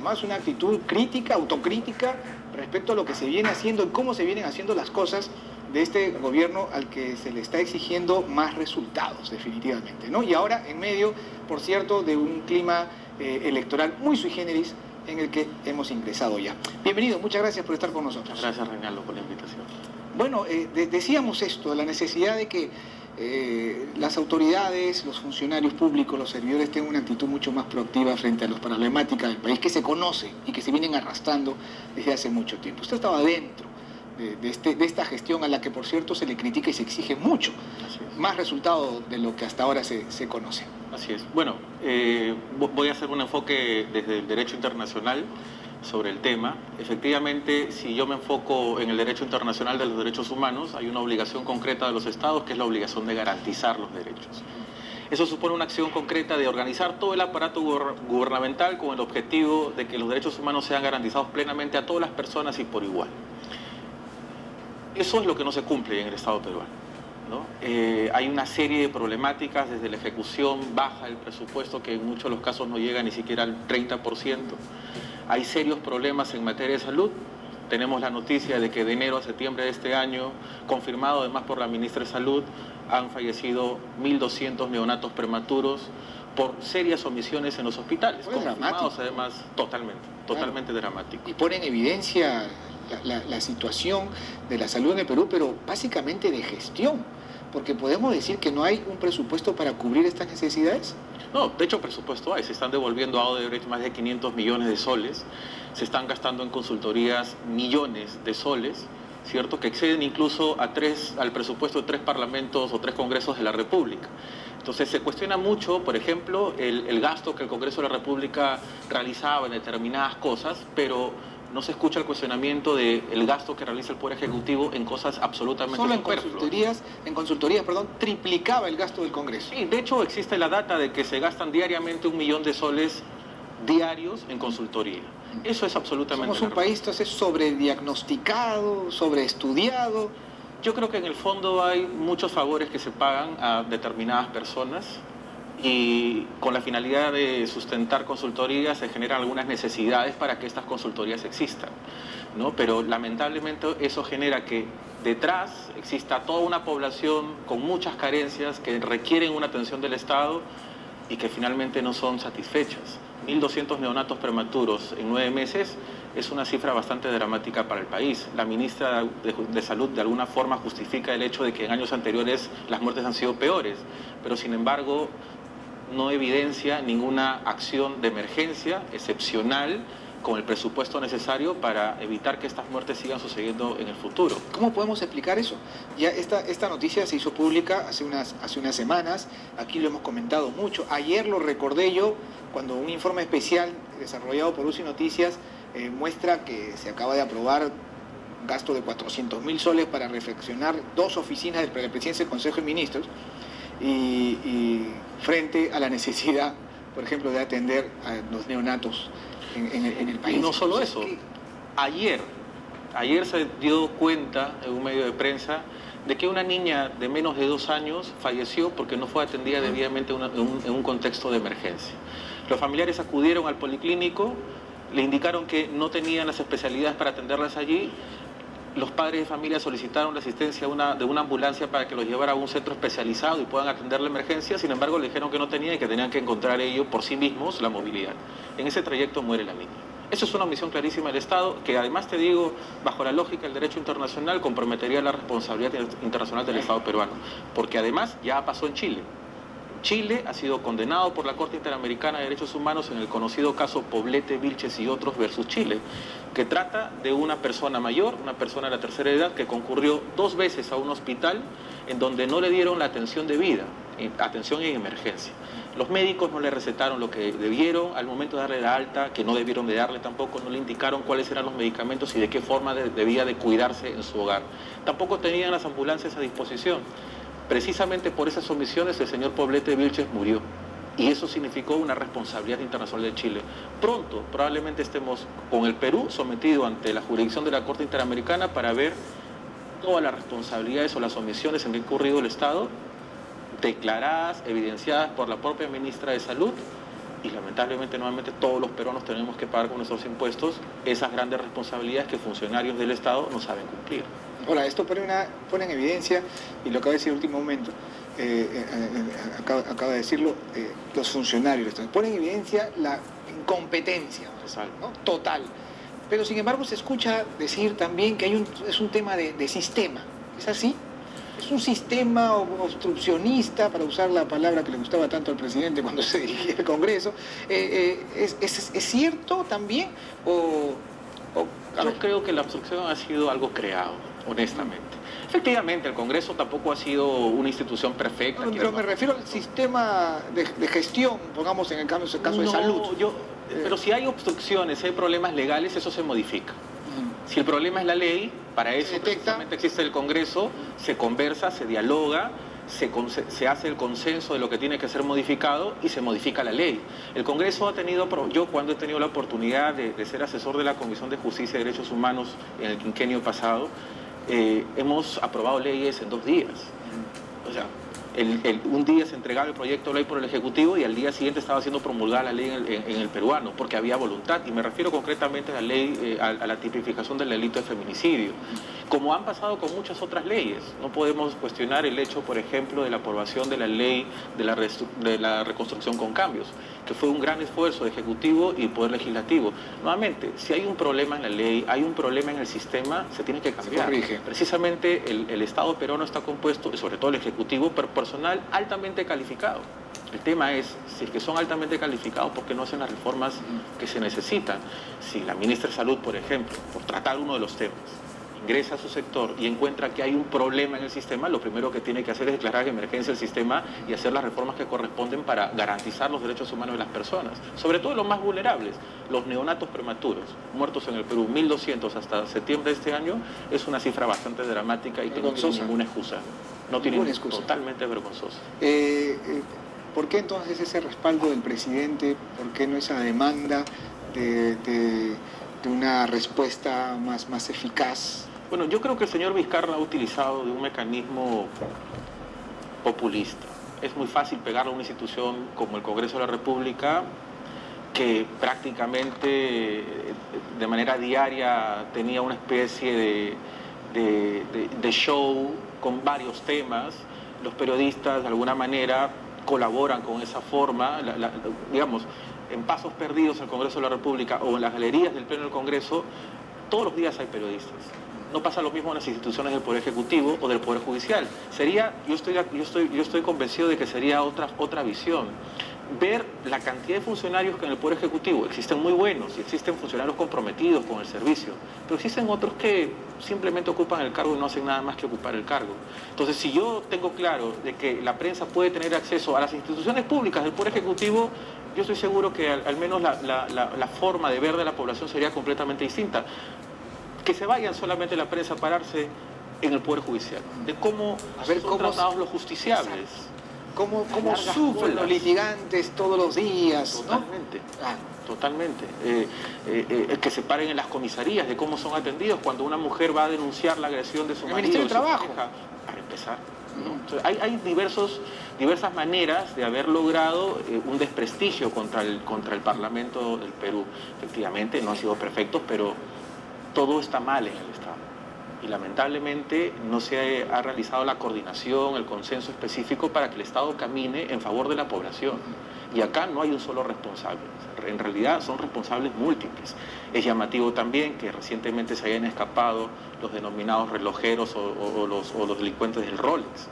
además una actitud crítica, autocrítica, respecto a lo que se viene haciendo y cómo se vienen haciendo las cosas de este gobierno al que se le está exigiendo más resultados, definitivamente, ¿no? Y ahora en medio, por cierto, de un clima electoral muy sui generis en el que hemos ingresado ya. Bienvenido, muchas gracias por estar con nosotros. Gracias, Reinaldo, por la invitación. Bueno, decíamos esto, la necesidad de que las autoridades, los funcionarios públicos, los servidores tengan una actitud mucho más proactiva frente a las problemáticas del país que se conocen y que se vienen arrastrando desde hace mucho tiempo. Usted estaba dentro de esta gestión a la que, por cierto, se le critica y se exige mucho, más resultado de lo que hasta ahora se conoce. Así es. Bueno, voy a hacer un enfoque desde el derecho internacional sobre el tema. Efectivamente, si yo me enfoco en el derecho internacional de los derechos humanos, hay una obligación concreta de los estados que es la obligación de garantizar los derechos. Eso supone una acción concreta de organizar todo el aparato gubernamental con el objetivo de que los derechos humanos sean garantizados plenamente a todas las personas y por igual. Eso es lo que no se cumple en el Estado peruano, ¿no? Hay una serie de problemáticas, desde la ejecución baja del presupuesto, que en muchos de los casos no llega ni siquiera al 30%. Hay serios problemas en materia de salud. Tenemos la noticia de que de enero a septiembre de este año, confirmado además por la ministra de Salud, han fallecido 1.200 neonatos prematuros por serias omisiones en los hospitales. Pues confirmados además totalmente dramático. Y pone en evidencia la situación de la salud en el Perú, pero básicamente de gestión, porque podemos decir que no hay un presupuesto para cubrir estas necesidades. No, de hecho presupuesto hay, se están devolviendo a Odebrecht más de 500 millones de soles, se están gastando en consultorías millones de soles, ¿cierto?, que exceden incluso al presupuesto de 3 parlamentos o 3 congresos de la República. Entonces se cuestiona mucho, por ejemplo, el gasto que el Congreso de la República realizaba en determinadas cosas, pero no se escucha el cuestionamiento del gasto que realiza el Poder Ejecutivo en cosas absolutamente superfluas. En consultorías, triplicaba el gasto del Congreso. Sí, de hecho existe la data de que se gastan diariamente 1 millón de soles diarios en consultoría. Eso es absolutamente Somos un país entonces sobrediagnosticado, sobreestudiado. Yo creo que en el fondo hay muchos favores que se pagan a determinadas personas y con la finalidad de sustentar consultorías se generan algunas necesidades para que estas consultorías existan, ¿no? Pero lamentablemente eso genera que detrás exista toda una población con muchas carencias que requieren una atención del Estado y que finalmente no son satisfechas. 1.200 neonatos prematuros en 9 meses es una cifra bastante dramática para el país. La ministra de Salud de alguna forma justifica el hecho de que en años anteriores las muertes han sido peores, pero sin embargo no evidencia ninguna acción de emergencia excepcional con el presupuesto necesario para evitar que estas muertes sigan sucediendo en el futuro. ¿Cómo podemos explicar eso? Ya esta noticia se hizo pública hace unas semanas, aquí lo hemos comentado mucho. Ayer lo recordé yo cuando un informe especial desarrollado por UCI Noticias muestra que se acaba de aprobar un gasto de 400.000 soles para reflexionar 2 oficinas de la Presidencia del Consejo de Ministros y frente a la necesidad, por ejemplo, de atender a los neonatos en el país. Y no solo eso, ayer se dio cuenta en un medio de prensa de que una niña de menos de 2 años falleció porque no fue atendida debidamente en un contexto de emergencia. Los familiares acudieron al policlínico, le indicaron que no tenían las especialidades para atenderlas allí. Los padres de familia solicitaron la asistencia de una ambulancia para que los llevara a un centro especializado y puedan atender la emergencia. Sin embargo, le dijeron que no tenía y que tenían que encontrar ellos por sí mismos la movilidad. En ese trayecto muere la niña. Eso es una omisión clarísima del Estado, que además, te digo, bajo la lógica del derecho internacional, comprometería la responsabilidad internacional del Estado peruano. Porque además ya pasó en Chile. Chile ha sido condenado por la Corte Interamericana de Derechos Humanos en el conocido caso Poblete, Vilches y otros versus Chile, que trata de una persona mayor, una persona de la tercera edad, que concurrió 2 veces a un hospital en donde no le dieron la atención debida, atención en emergencia. Los médicos no le recetaron lo que debieron, al momento de darle la alta, que no debieron de darle tampoco, no le indicaron cuáles eran los medicamentos y de qué forma debía de cuidarse en su hogar. Tampoco tenían las ambulancias a disposición. Precisamente por esas omisiones el señor Poblete Vilches murió. Y eso significó una responsabilidad internacional de Chile. Pronto, probablemente estemos con el Perú sometido ante la jurisdicción de la Corte Interamericana para ver todas las responsabilidades o las omisiones en que ha incurrido el Estado, declaradas, evidenciadas por la propia ministra de Salud, y lamentablemente nuevamente todos los peruanos tenemos que pagar con nuestros impuestos esas grandes responsabilidades que funcionarios del Estado no saben cumplir. Ahora, esto pone en evidencia, y lo acaba de decir en el último momento, acaba de decirlo, los funcionarios, pone en evidencia la incompetencia, ¿no? Total. Pero sin embargo se escucha decir también que es un tema de sistema. ¿Es así? ¿Es un sistema obstruccionista, para usar la palabra que le gustaba tanto al presidente cuando se dirigía al Congreso? ¿Es cierto también? Yo creo que la obstrucción ha sido algo creado, honestamente. Efectivamente, el Congreso tampoco ha sido una institución perfecta. No, pero me refiero al sistema de gestión, pongamos en el caso de salud. Pero si hay obstrucciones, si hay problemas legales, eso se modifica. Si el problema es la ley, para eso precisamente existe el Congreso, se conversa, se dialoga, se hace el consenso de lo que tiene que ser modificado y se modifica la ley. El Congreso ha tenido, yo cuando he tenido la oportunidad de ser asesor de la Comisión de Justicia y Derechos Humanos en el quinquenio pasado, hemos aprobado leyes en 2 días. O sea, un día se entregaba el proyecto de ley por el Ejecutivo y al día siguiente estaba siendo promulgada la ley en el peruano, porque había voluntad, y me refiero concretamente a la ley, a la tipificación del delito de feminicidio, como han pasado con muchas otras leyes. No podemos cuestionar el hecho, por ejemplo, de la aprobación de la ley de la reconstrucción con cambios, que fue un gran esfuerzo de Ejecutivo y Poder Legislativo. Nuevamente, si hay un problema en la ley, hay un problema en el sistema, se tiene que cambiar. Se corrige. Precisamente el Estado peruano está compuesto, y sobre todo el Ejecutivo, por personal altamente calificado. El tema es, si es que son altamente calificados, ¿por qué no hacen las reformas que se necesitan? Si la ministra de Salud, por ejemplo, por tratar uno de los temas, ingresa a su sector y encuentra que hay un problema en el sistema, lo primero que tiene que hacer es declarar emergencia el sistema y hacer las reformas que corresponden para garantizar los derechos humanos de las personas, sobre todo los más vulnerables, los neonatos prematuros, muertos en el Perú, 1.200 hasta septiembre de este año, es una cifra bastante dramática y que no tiene ninguna excusa. No tiene ninguna excusa. Totalmente vergonzosa. ¿Por qué entonces ese respaldo del presidente? ¿Por qué no esa demanda de una respuesta más eficaz? Bueno, yo creo que el señor Vizcarra ha utilizado de un mecanismo populista. Es muy fácil pegarle a una institución como el Congreso de la República, que prácticamente de manera diaria tenía una especie de show con varios temas. Los periodistas de alguna manera colaboran con esa forma, digamos, en pasos perdidos en el Congreso de la República o en las galerías del Pleno del Congreso, todos los días hay periodistas. No pasa lo mismo en las instituciones del Poder Ejecutivo o del Poder Judicial. Yo estoy convencido de que sería otra visión. Ver la cantidad de funcionarios que en el Poder Ejecutivo existen muy buenos y existen funcionarios comprometidos con el servicio, pero existen otros que simplemente ocupan el cargo y no hacen nada más que ocupar el cargo. Entonces, si yo tengo claro de que la prensa puede tener acceso a las instituciones públicas del Poder Ejecutivo, yo estoy seguro que al menos la forma de ver de la población sería completamente distinta. Que se vayan solamente la prensa a pararse en el Poder Judicial, de cómo son tratados los justiciables. ¿Cómo sufren los litigantes todos los días? Totalmente, ¿no? Totalmente. Que se paren en las comisarías, de cómo son atendidos cuando una mujer va a denunciar la agresión de su marido. El Ministerio de Trabajo. Para empezar, ¿no? Entonces, hay diversas maneras de haber logrado un desprestigio contra el Parlamento del Perú. Efectivamente, no han sido perfectos, pero todo está mal en el Estado. Y lamentablemente no se ha realizado la coordinación, el consenso específico para que el Estado camine en favor de la población. Y acá no hay un solo responsable, en realidad son responsables múltiples. Es llamativo también que recientemente se hayan escapado los denominados relojeros o los delincuentes del Rolex,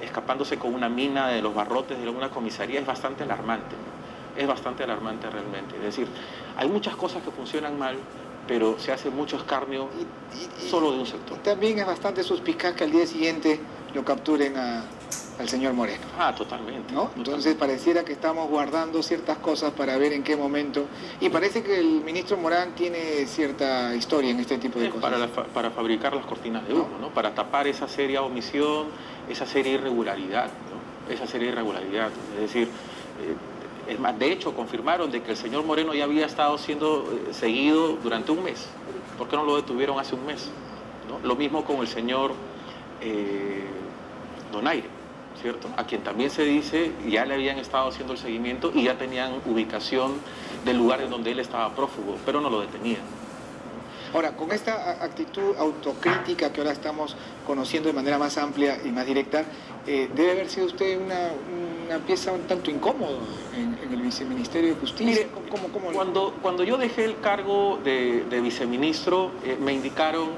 escapándose con una mina de los barrotes de una comisaría. Es bastante alarmante, ¿no? Es bastante alarmante realmente. Es decir, hay muchas cosas que funcionan mal, pero se hace mucho escarnio solo de un sector. También es bastante suspicaz que al día siguiente lo capturen al señor Moreno. Totalmente. ¿No? Entonces pareciera que estamos guardando ciertas cosas para ver en qué momento. Y parece que el ministro Morán tiene cierta historia en este tipo de cosas. Para fabricar las cortinas de humo, ¿no? Para tapar esa seria omisión, esa seria irregularidad, ¿no? Esa seria irregularidad. Es decir, es más, de hecho, confirmaron de que el señor Moreno ya había estado siendo seguido durante un mes. ¿Por qué no lo detuvieron hace un mes? ¿No? Lo mismo con el señor Donaire. ¿cierto? A quien también se dice ya le habían estado haciendo el seguimiento y ya tenían ubicación del lugar en donde él estaba prófugo, pero no lo detenían. Ahora, con esta actitud autocrítica que ahora estamos conociendo de manera más amplia y más directa, debe haber sido usted una pieza un tanto incómoda en el Viceministerio de Justicia. Mire, cuando yo dejé el cargo de viceministro, me indicaron,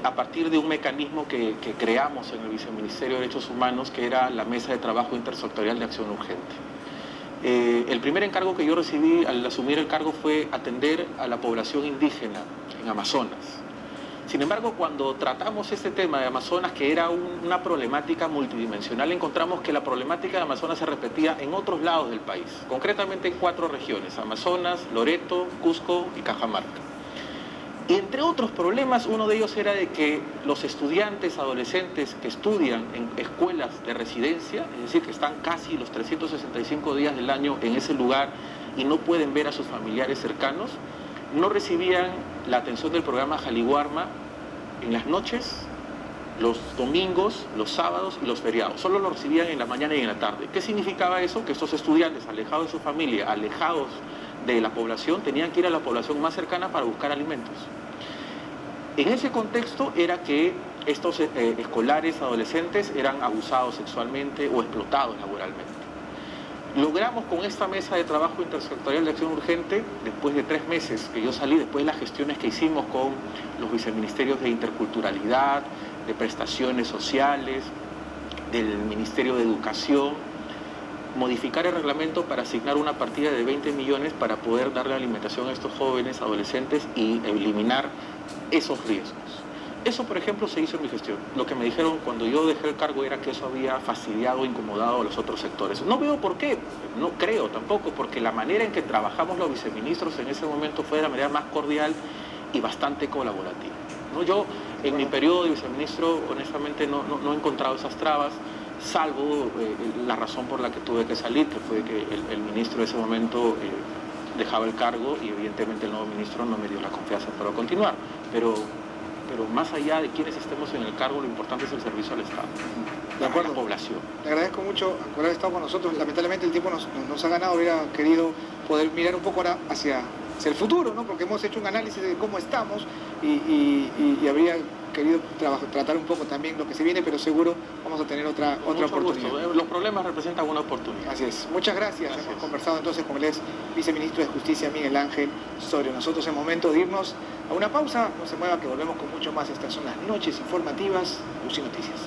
a partir de un mecanismo que creamos en el Viceministerio de Derechos Humanos, que era la Mesa de Trabajo Intersectorial de Acción Urgente. El primer encargo que yo recibí al asumir el cargo fue atender a la población indígena en Amazonas. Sin embargo, cuando tratamos este tema de Amazonas, que era una problemática multidimensional, encontramos que la problemática de Amazonas se repetía en otros lados del país, concretamente en 4 regiones: Amazonas, Loreto, Cusco y Cajamarca. Y entre otros problemas, uno de ellos era de que los estudiantes adolescentes que estudian en escuelas de residencia, es decir, que están casi los 365 días del año en ese lugar y no pueden ver a sus familiares cercanos, no recibían la atención del programa Jaliguarma en las noches, los domingos, los sábados y los feriados. Solo lo recibían en la mañana y en la tarde. ¿Qué significaba eso? Que estos estudiantes, alejados de su familia, alejados de la población, tenían que ir a la población más cercana para buscar alimentos. En ese contexto era que estos escolares, adolescentes, eran abusados sexualmente o explotados laboralmente. Logramos con esta mesa de trabajo intersectorial de acción urgente, después de 3 meses que yo salí, después de las gestiones que hicimos con los viceministerios de interculturalidad, de prestaciones sociales, del Ministerio de Educación, modificar el reglamento para asignar una partida de 20 millones para poder darle alimentación a estos jóvenes, adolescentes y eliminar esos riesgos. Eso, por ejemplo, se hizo en mi gestión. Lo que me dijeron cuando yo dejé el cargo era que eso había fastidiado o incomodado a los otros sectores. No veo por qué, no creo tampoco, porque la manera en que trabajamos los viceministros en ese momento fue de la manera más cordial y bastante colaborativa, ¿no? Yo, en mi periodo de viceministro, honestamente no he encontrado esas trabas, salvo la razón por la que tuve que salir, que fue que el ministro de ese momento dejaba el cargo y evidentemente el nuevo ministro no me dio la confianza para continuar. Pero más allá de quienes estemos en el cargo, lo importante es el servicio al Estado, de acuerdo, a la población. Le agradezco mucho por haber estado con nosotros. Lamentablemente el tiempo nos ha ganado. Hubiera querido poder mirar un poco ahora hacia el futuro, ¿no? Porque hemos hecho un análisis de cómo estamos y habría querido tratar un poco también lo que se viene, pero seguro vamos a tener otra oportunidad. Gusto. Los problemas representan una oportunidad. Así es. Muchas gracias. Hemos conversado entonces con el ex viceministro de Justicia, Miguel Ángel Sorio. Nosotros es momento de irnos a una pausa. No se mueva, que volvemos con mucho más. Estas son las noches informativas UCI Noticias.